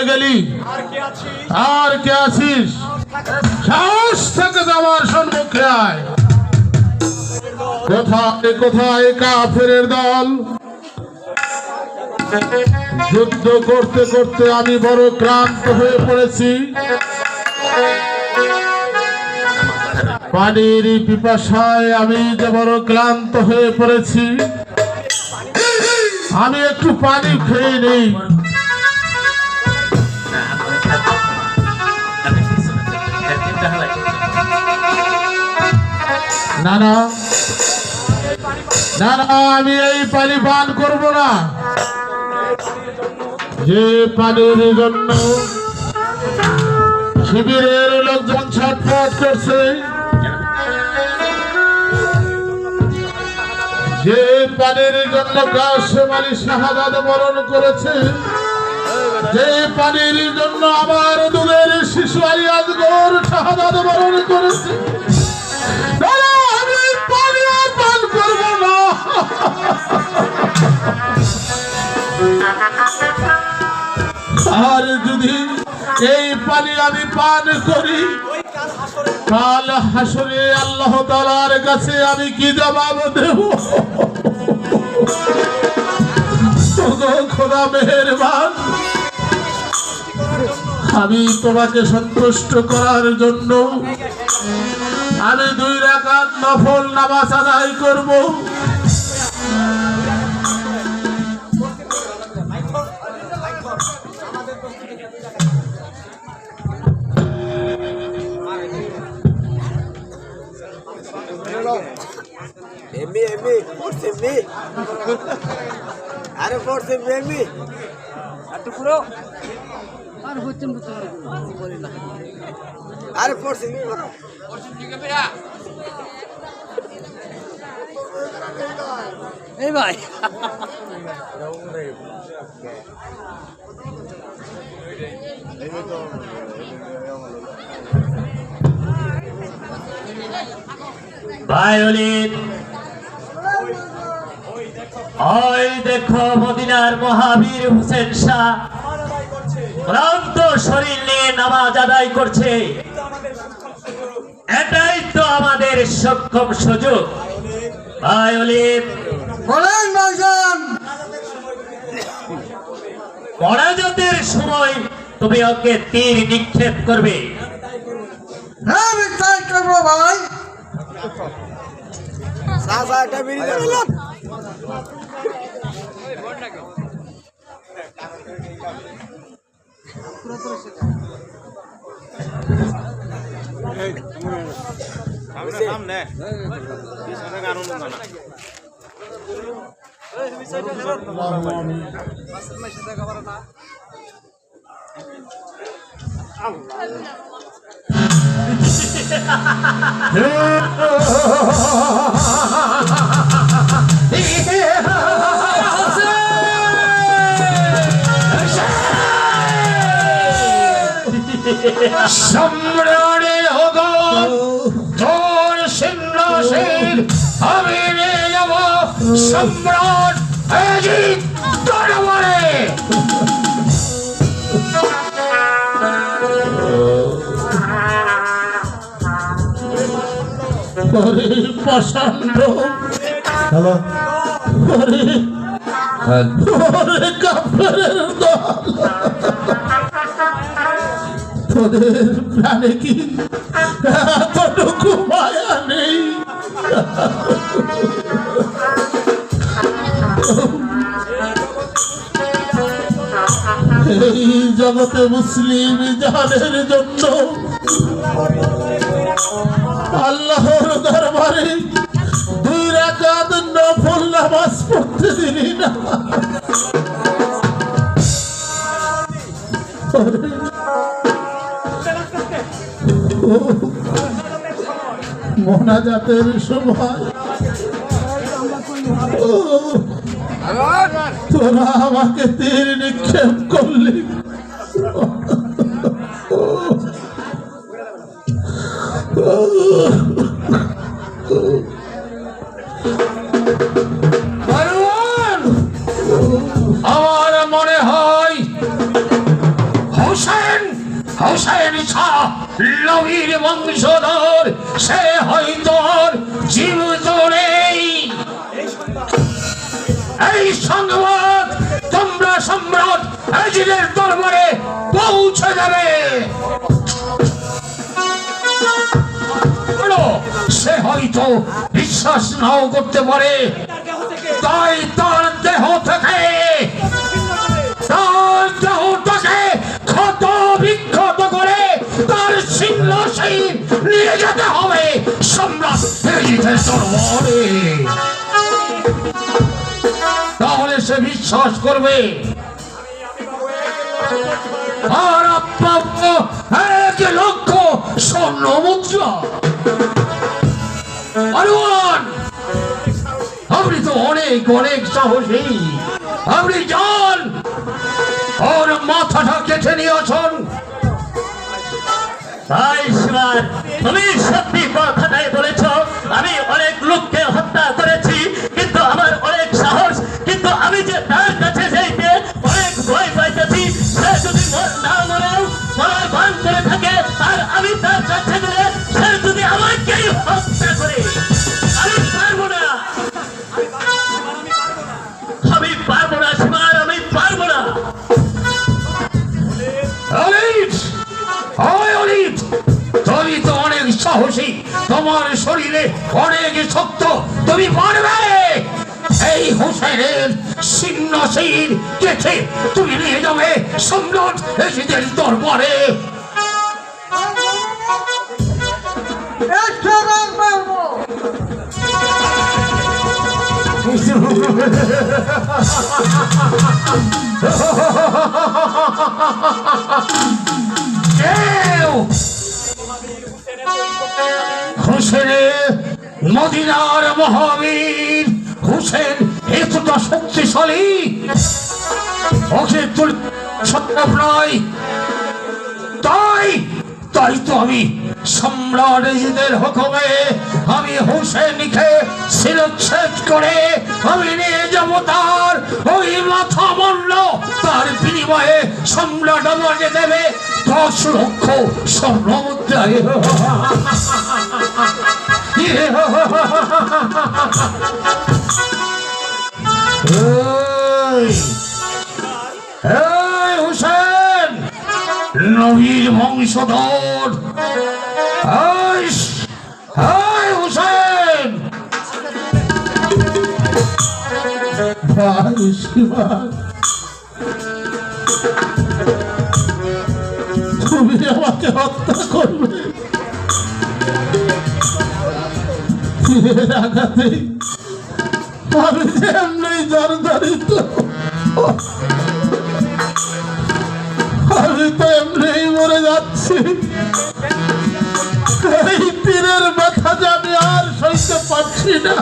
গেলি? আর কে আছিস? সাহস থেকে আমার সম্মুখে আয়। কোথায় কোথায় কাফেরের দল? যুদ্ধ করতে করতে আমি বড় ক্লান্ত হয়ে পড়েছি। পানির পিপাসায় আমি যে বড় ক্লান্ত হয়ে পড়েছি। আমি একটু পানি খেয়ে নেই। না না না না, আমি এই পানি পান করব না। যে পানির জন্য শিবিরের লোকজন ছটফট করছে, যে পানির জন্য কাশেম আলী শাহাদাত বরণ করেছে, যে পানির জন্য আমার দুধের শিশু আলী আজগর শাহাদাত বরণ করেছে, আমি পানি পান করব না। আর যদি এই পানি আমি পান করি, কাল হাসরে আল্লাহ তাআলার কাছে আমি কি জবাব দেব? খোদা মেহেরবান, আমি তোমাকে সন্তুষ্ট করার জন্য আমি 2 রাকাত নফল নামাজ আদায় করব। আরে পড়ছে এমনি একটু পুরো আর হচ্ছে আরে পড়ছে এই ভাই ভায়োলিন ওই দেখো মদিনার মহাবীর হোসেন শাহ ক্লান্ত শরীর নিয়ে নামাজ আদায় করছে। এটাই তো আমাদের সক্ষম সুযোগ। ভায়োলিন বলেন ভাইজান, পরাজতের সময় তুমি ওকে তীর নিক্ষেপ করবে। হ্যাঁ আমি তাই করবো ভাই। সাসাটা বেরিয়ে গেল। সামনে পিছনে গান না না এই সাইডে ধরো মাসের মাসে দেখা পারে না। সম্রাটে হোগো তোর সিংহাসন আমি নিয়ে যাব সম্রাট অজিত দরবারে। প্রচন্ড কাফেরের দল, তোদের প্রাণে কি এতটুকু মায়া নেই? এই জগতে মুসলিম জানের জন্য আল্লাহর দরবারে 2 রাকাত নফল নামাজ পড়তে দিলি না। মোনাজাতের সময় তোরা আমাকে তীর নিক্ষেপ করলি। আমার মনে হয় হোসেন শাহ নবীর বংশধর, সে হয়তো জীবিত নেই। এই সংবাদ তোমরা সম্রাট এজিদের দরবারে পৌঁছে যাবে। সে হয়তো বিশ্বাস নাও করতে পারে, তাই তার দেহ থেকে ক্ষত বিক্ষত করে তার সিংহাসন নিয়ে যেতে হবে সম্রাট এজিদের দরবারে। তাহলে সে বিশ্বাস করবে। আর প্রাপ্য 1 লক্ষ স্বর্ণ মুদ্রা। আপনি তো অনেক অনেক সাহসী, আপনি যান ওর মাথাটা কেটে নিয়ে আসুন। তাই শিবার, তুমি সত্যি কথাটাই বলেছ। আমি অনেক লোককে হত্যা করেছি, কিন্তু আমার অনেক সাহস, কিন্তু আমি যে তার কাছে যাইতে অনেক ভয় পাইতেছি। সে যদি না মরেও মরার ভান করে থাকে, আর আমি তার কাছে গেলে সে যদি আমাকেই হত্যা করে, আমি পারবো না, আমি পারবো না শিবার, আমি পারবো না। তুমি তো অনেক সাহসী, তোমার শরীরে অনেক শক্ত, তুমি পারবে। এই হোসেনের সিংহাসন কেটে তুমি নিয়ে যাবে সম্রাট এজিদের দরবারে। হোসেনের মদিনার মহাবীর হোসেন এতটা শক্তিশালী, ওকে সম্ভব নয়। তাই তো আমি সম্রাট এজিদের হুকুমে আমি হোসেনকে শিরচ্ছেদ করে আমি নিয়ে যাব তার ওই মাথা মূল্য। তার বিনিময়ে সম্রাট আমাকে দেবে 10 লক্ষ স্বর্ণ মুদ্রা। হোসেন নবীর বংশধর, হোসেন ভাই শিবা, তুমি আমাকে হত্যা করবে। আঘাতেই আমি যে এমনি জর্জরিত, আমি তো এমনি মরে যাচ্ছি। এই তীরের ব্যথা যে আমি আর সইতে পারছি না।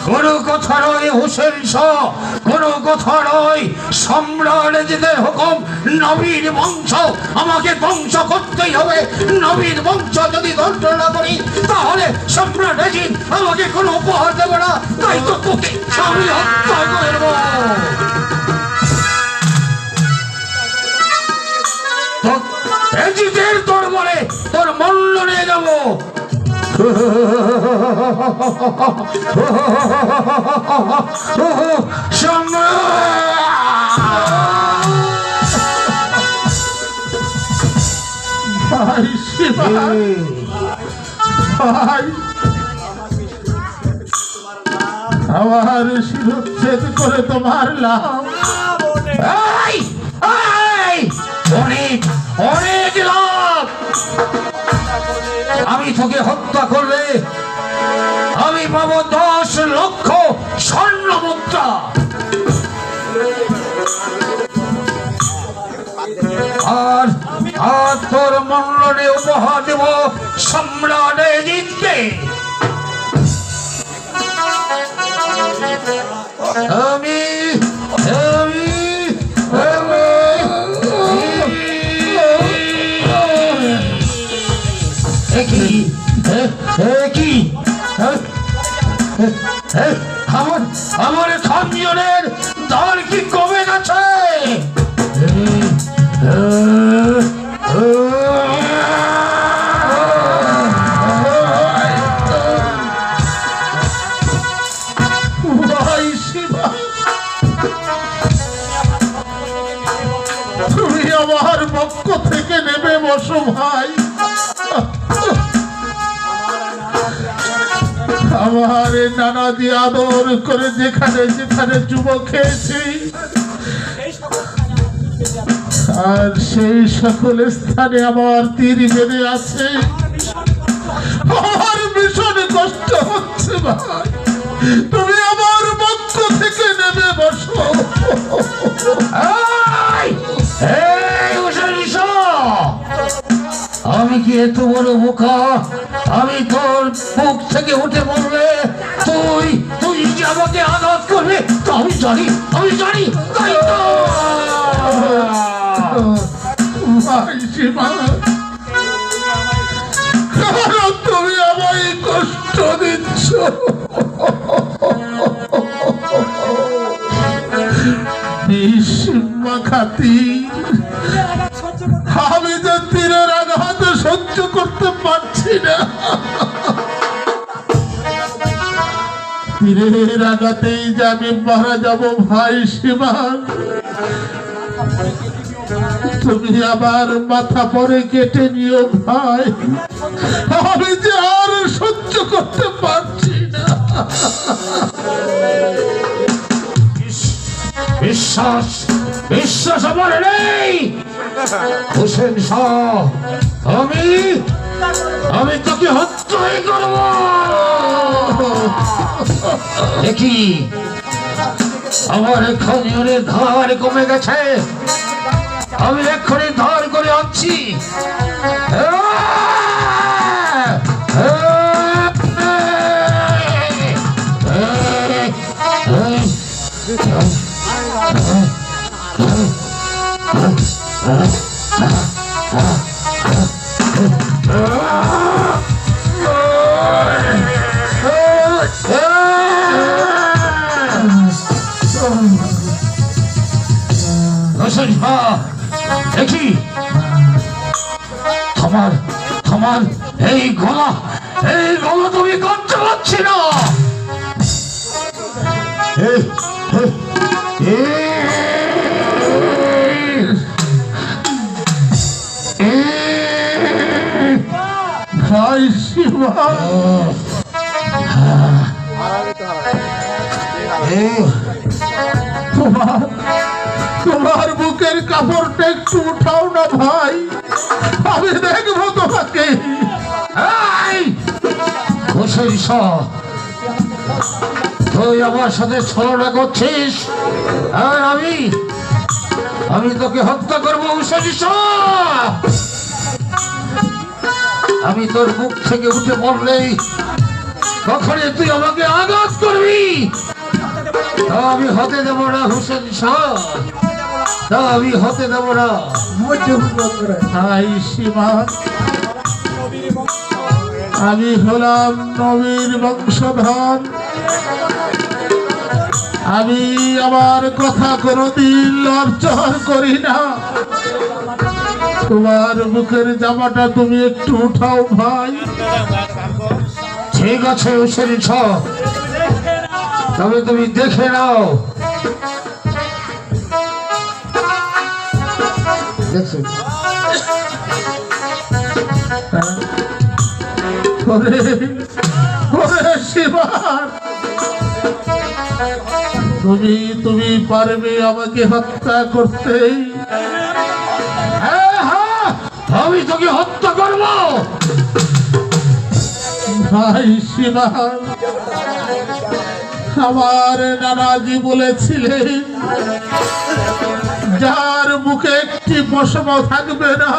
কোনো কথা নয় হোসেন শাহ, কোনো কথা নয়। সম্রাট এজিদের হুকুম, নবীর বংশ আমাকে ধ্বংস করতেই হবে। নবীর বংশ যদি ধ্বংস না করি, তাহলে সম্রাট এজিদ আমাকে কোনো উপহার দেবে না। তাই তো তোকে আমি হত্যা করব। এজিদের দরবারে তোর মূল্য নিয়ে যাবো। ভাই শিবা, ভাই আমার শিরচ্ছেদ করে তো মারলাম। অনেক অনেক লাভ। আমি তোকে হত্যা করলে আমি পাবো 10 লক্ষ স্বর্ণ মুদ্রা। আর তোর মূল্যে উপহার দেব সম্রাট এজিদকে। আমি আমার খানজনের দল কি কমে গেছে? আমার পক্ষ থেকে নেমে বসো ভাই। আমার নানা দিয়ে আদর করে যেখানে যেখানে চুমো খেয়েছি, আর সেই সকল স্থানে আমার তীর বেঁধে আছে। আমার ভীষণ কষ্ট হচ্ছে ভাই, তুমি আমার পক্ষ থেকে নেমে বসো। আমি কি এত বড় বোকা? আমি তোর মুখ থেকে উঠে বললে তুই তুই যে আমাকে আঘাত করবে তো আমি জানি তাই তো। ভাই সীমা, কারণ তুমি আমায় কষ্ট দিচ্ছ। খাতি আমি যে তীরের আঘাত সহ্য করতে পারছি না। তীরের আঘাতেই যে আমি মারা যাব ভাই সীমা। তুমি আবার মাথা পরে কেটে নিও ভাই, আমি যে আর সহ্য করতে পারছি না। বিশ্বাস আমার নেই হোসেন শাহ। আমি তোকে হত্যাই করব। দেখি আমার এক্ষুনি ধার কমে গেছে, আমি এক্ষুনি ধার করে আনছি। দেখি তোমার এই গলা তুমি করতে পারছি না। ভাই শিবা, তোমার বুকের কাপড়টা একটু উঠাও না ভাই, আমি দেখবো তোমাকে। তুই আমার সাথে ছলনা করছিস, আর আমি তোকে হত্যা করবো। আমি তোর মুখ থেকে উঠে পড়লেই কখনই তুই আমাকে আঘাত করবি, তা আমি হতে দেব না হোসেন শাহ, তা আমি হতে দেব না। ভাই সীমা, আমি হলাম নবীর বংশধর, আমি আমার কথা কোনোদিন লজ্জা করি না। তোমার বুকের জামাটা তুমি একটু উঠাও ভাই। ঠিক আছে হোসেন শাহ, তবে তুমি দেখে নাও। তুমি পারবে আমাকে হত্যা করতে? হ্যাঁ, আমি তোকে হত্যা করব। ভাই শিবা, আমার নানাজি বলেছিলেন যার মুখে একটি পশম থাকবে না